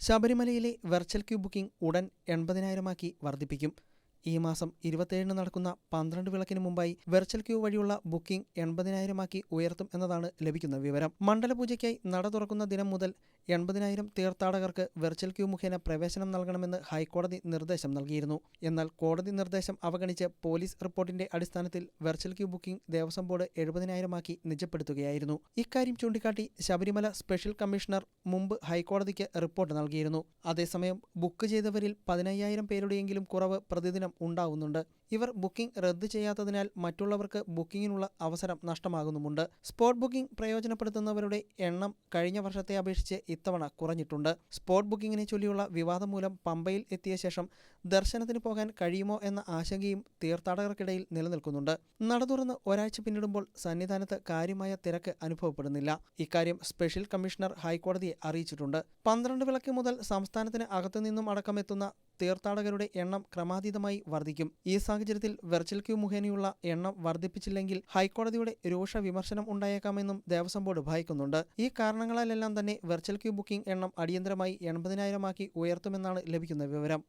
ശബരിമലയിലെ virtual queue booking ഉടൻ 80,000-ആക്കി വർദ്ധിപ്പിക്കും. ഈ മാസം 27-ന് നടക്കുന്ന 12 വിളക്കിന് മുമ്പായി വെർച്വൽ ക്യൂ വഴിയുള്ള ബുക്കിംഗ് 80,000-ആക്കി ഉയർത്തും എന്നതാണ് ലഭിക്കുന്ന വിവരം. മണ്ഡലപൂജയ്ക്കായി നട തുറക്കുന്ന ദിനം മുതൽ 80,000 തീർത്ഥാടകർക്ക് വെർച്വൽ ക്യൂ മുഖേന പ്രവേശനം നൽകണമെന്ന് ഹൈക്കോടതി നിർദ്ദേശം നൽകിയിരുന്നു. എന്നാൽ കോടതി നിർദ്ദേശം അവഗണിച്ച് പോലീസ് റിപ്പോർട്ടിന്റെ അടിസ്ഥാനത്തിൽ virtual queue booking Devaswom board 70,000-ആക്കി നിജപ്പെടുത്തുകയായിരുന്നു. ഇക്കാര്യം ചൂണ്ടിക്കാട്ടി ശബരിമല സ്പെഷ്യൽ കമ്മീഷണർ മുമ്പ് ഹൈക്കോടതിക്ക് റിപ്പോർട്ട് നൽകിയിരുന്നു. അതേസമയം ബുക്ക് ചെയ്തവരിൽ 15,000 പേരുടെയെങ്കിലും കുറവ് പ്രതിദിനം ഉണ്ടാവുന്നുണ്ട്. ഇവർ ബുക്കിംഗ് റദ്ദ് ചെയ്യാത്തതിനാൽ മറ്റുള്ളവർക്ക് ബുക്കിങ്ങിനുള്ള അവസരം നഷ്ടമാകുന്നുമുണ്ട്. സ്പോട്ട് ബുക്കിംഗ് പ്രയോജനപ്പെടുത്തുന്നവരുടെ എണ്ണം കഴിഞ്ഞ വർഷത്തെ അപേക്ഷിച്ച് ഇത്തവണ കുറഞ്ഞിട്ടുണ്ട്. സ്പോട്ട് ബുക്കിങ്ങിനെ ചൊല്ലിയുള്ള വിവാദം മൂലം പമ്പയിൽ എത്തിയ ശേഷം ദർശനത്തിന് പോകാൻ കഴിയുമോ എന്ന ആശങ്കയും തീർത്ഥാടകർക്കിടയിൽ നിലനിൽക്കുന്നുണ്ട്. നട തുറന്ന് ഒരാഴ്ച പിന്നിടുമ്പോൾ സന്നിധാനത്ത് കാര്യമായ തിരക്ക് അനുഭവപ്പെടുന്നില്ല. ഇക്കാര്യം സ്പെഷ്യൽ കമ്മീഷണർ ഹൈക്കോടതിയെ അറിയിച്ചിട്ടുണ്ട്. 12 വിളക്ക് മുതൽ സംസ്ഥാനത്തിന് അകത്തുനിന്നും അടക്കമെത്തുന്ന തീർത്ഥാടകരുടെ എണ്ണം ക്രമാതീതമായി വർദ്ധിക്കും. ഈ സാഹചര്യത്തിൽ വെർച്വൽ ക്യൂ മുഖേനയുള്ള എണ്ണം വർദ്ധിപ്പിച്ചില്ലെങ്കിൽ ഹൈക്കോടതിയുടെ രൂക്ഷ വിമർശനം ഉണ്ടായേക്കാമെന്നും ദേവസ്വം ബോർഡ് ഭയക്കുന്നുണ്ട്. ഈ കാരണങ്ങളാലെല്ലാം തന്നെ വെർച്വൽ ക്യൂ ബുക്കിംഗ് എണ്ണം അടിയന്തരമായി 80,000-ആക്കി ഉയർത്തുമെന്നാണ് ലഭിക്കുന്ന വിവരം.